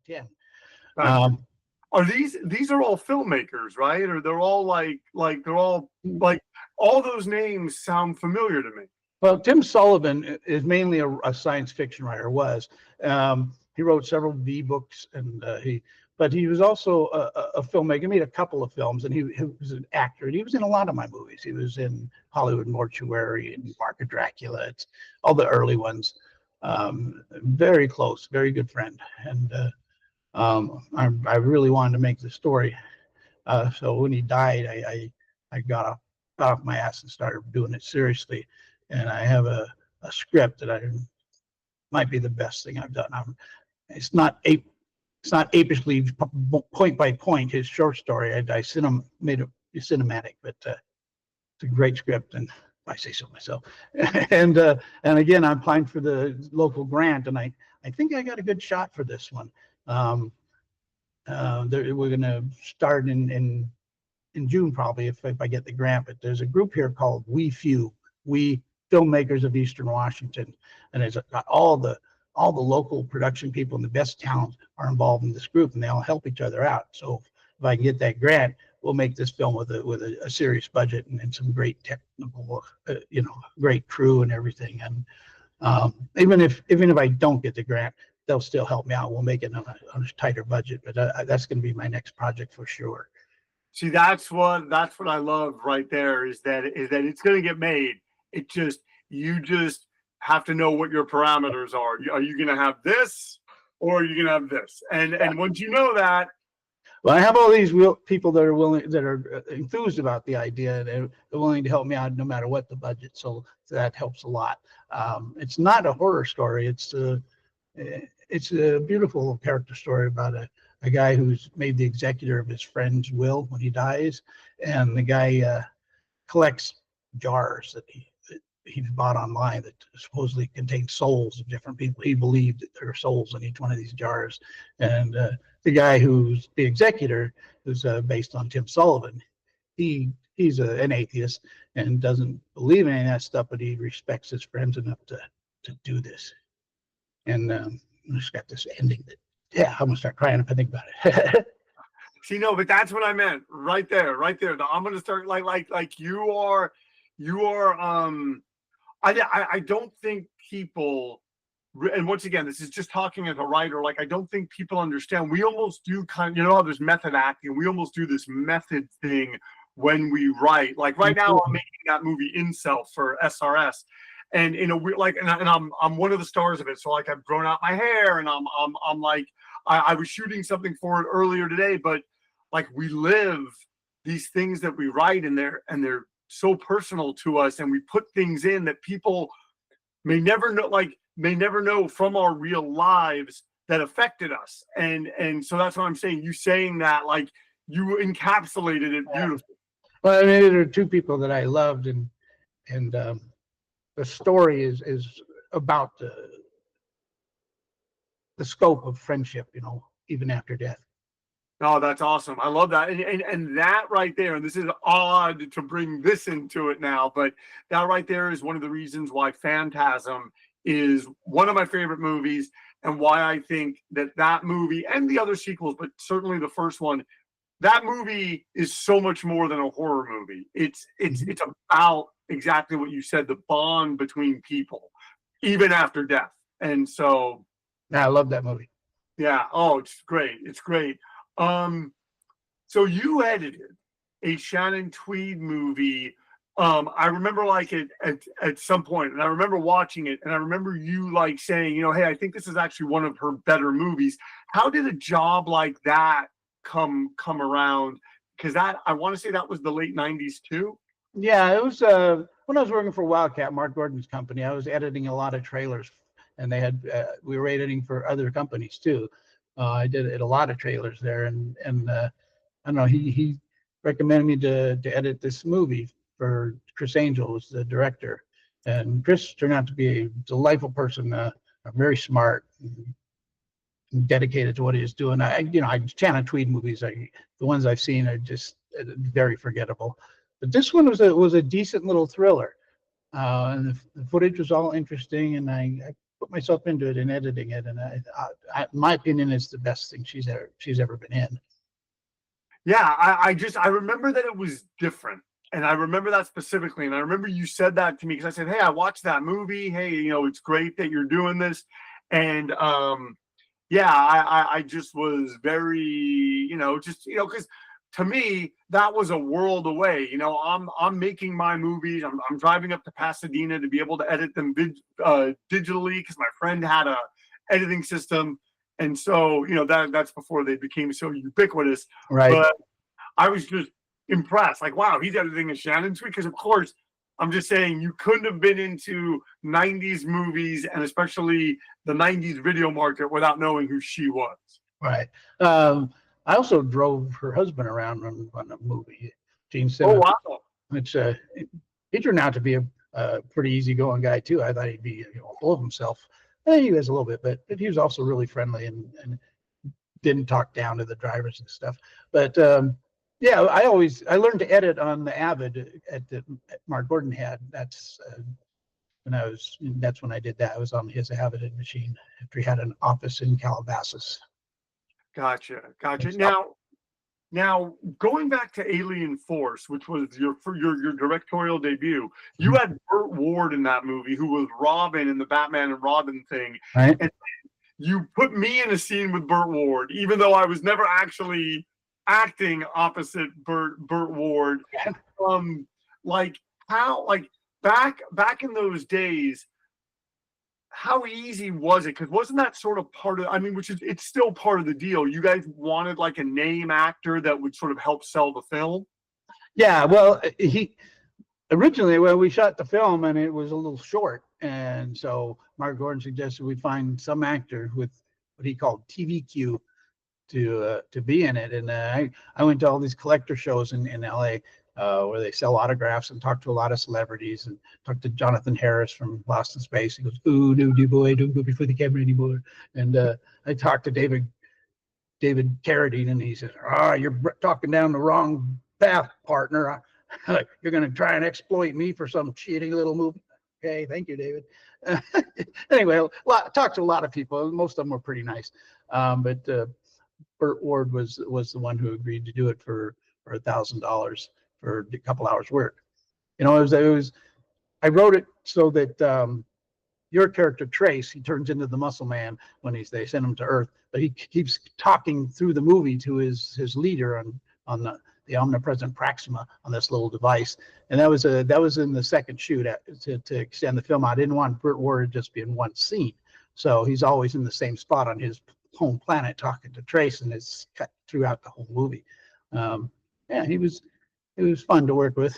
2010. Gotcha. Are these are all filmmakers, right? Or they're all like they're all like, all those names sound familiar to me. Well, Tim Sullivan is mainly a science fiction writer. He wrote several V books, and but he was also a filmmaker. He made a couple of films, and he was an actor. And he was in a lot of my movies. He was in Hollywood Mortuary and Mark of Dracula. It's all the early ones. Very close, very good friend, and I really wanted to make the story. So when he died, I got off my ass and started doing it seriously. And I have a script that might be the best thing I've done. It's not apishly point by point his short story. I made it cinematic, but it's a great script, and I say so myself. And again, I'm applying for the local grant, and I think I got a good shot for this one. We're going to start in June probably if I get the grant. But there's a group here called We Filmmakers of Eastern Washington, and it's got all the local production people and the best talent are involved in this group, and they all help each other out. So if I can get that grant, we'll make this film with a serious budget and some great technical, great crew and everything. And even if I don't get the grant, they'll still help me out. We'll make it on a tighter budget, but that's going to be my next project for sure. See, that's what I love right there is that it's going to get made. You just have to know what your parameters are. Are you going to have this, or are you going to have this? And once you know that, well, I have all these people that are enthused about the idea, and they're willing to help me out no matter what the budget. So that helps a lot. It's not a horror story. It's a beautiful character story about a guy who's made the executor of his friend's will when he dies, and the guy collects jars that he bought online that supposedly contain souls of different people. He believed that there are souls in each one of these jars. And the guy who's the executor, who's based on Tim Sullivan, he's an atheist and doesn't believe in any of that stuff, but he respects his friends enough to do this. And I just got this ending that, I'm gonna start crying if I think about it. See, no, but that's what I meant right there. I'm gonna start like you are. I don't think people, and once again, this is just talking as a writer, like I don't think people understand. We almost do kind of, how there's method acting. We almost do this method thing when we write. Like right now, I'm making that movie Incel for SRS, and in a weird, like, and I'm one of the stars of it. So like I've grown out my hair, and I'm like I was shooting something for it earlier today, but like we live these things that we write, and they're so personal to us, and we put things in that people may never know from our real lives that affected us. And so that's what I'm saying. You saying that, like, you encapsulated it beautifully. Well, I mean, there are two people that I loved, and the story is about the scope of friendship, even after death. Oh, that's awesome. I love that. And that right there, and this is odd to bring this into it now, but that right there is one of the reasons why Phantasm is one of my favorite movies, and why I think that movie and the other sequels, but certainly the first one, that movie is so much more than a horror movie. It's about exactly what you said, the bond between people, even after death. And so I love that movie. Yeah. Oh, it's great. It's great. So you edited a Shannon Tweed movie. I remember like at some point, and I remember watching it, and I remember you like saying, hey, I think this is actually one of her better movies. How did a job like that come around? Because I want to say that was the late 90s too. Yeah, it was when I was working for Wildcat, Mark Gordon's company. I was editing a lot of trailers, and they had we were editing for other companies too. I did a lot of trailers there, and I don't know. He recommended me to edit this movie for Chris Angel, was the director, and Chris turned out to be a delightful person, very smart, and dedicated to what he was doing. Shannon Tweed movies, the ones I've seen are just very forgettable, but this one was a decent little thriller, and the footage was all interesting, and I put myself into it and editing it, and in my opinion, it's the best thing she's ever been in. Yeah, I remember that it was different. And I remember that specifically. And I remember you said that to me because I said, hey, I watched that movie. Hey, you know, it's great that you're doing this. And yeah, I just was very, you know, just, you know, because to me, that was a world away. You know, I'm making my movies. I'm driving up to Pasadena to be able to edit them digitally because my friend had a editing system. And so, you know, that's before they became so ubiquitous. Right. But I was just impressed. Like, wow, he's editing a Shannon Tweed. Because, of course, I'm just saying you couldn't have been into 90s movies and especially the 90s video market without knowing who she was. Right. I also drove her husband around on a movie, Gene Simmons. Oh, wow. Which he turned out to be a pretty easygoing guy, too. I thought he'd be, you know, full of himself. He was a little bit, but he was also really friendly and didn't talk down to the drivers and stuff. But yeah, I learned to edit on the Avid at Mark Gordon had. That's when I did that. I was on his Avid machine after he had an office in Calabasas. Gotcha. Now going back to Alien Force, which was your directorial debut, you had Burt Ward in that movie, who was Robin in the Batman and Robin thing. Right. And you put me in a scene with Burt Ward, even though I was never actually acting opposite Burt Ward. Like how, like back in those days, how easy was it? Because wasn't that sort of part of, I mean, it's still part of the deal. You guys wanted like a name actor that would sort of help sell the film? Yeah, well, originally, well, we shot the film and it was a little short. And so Mark Gordon suggested we find some actor with what he called TVQ to be in it. And I went to all these collector shows in LA where they sell autographs and talk to a lot of celebrities, and talked to Jonathan Harris from Lost in Space. He goes, ooh, do boy, don't go before the camera anymore. And I talked to David Carradine, and he says, you're talking down the wrong path, partner. You're going to try and exploit me for some shitty little movie. Okay, thank you, David. Anyway, talked to a lot of people. Most of them were pretty nice. But Burt Ward was the one who agreed to do it for $1,000 for a couple hours work. You know, I wrote it so that your character Trace, he turns into the Muscle Man when they send him to Earth, but he keeps talking through the movie to his leader on the omnipresent Proxima on this little device. And that was in the second shoot to extend the film. I didn't want Burt Ward to just be in one scene, so he's always in the same spot on his home planet talking to Trace, and it's cut throughout the whole movie. Yeah, it was fun to work with.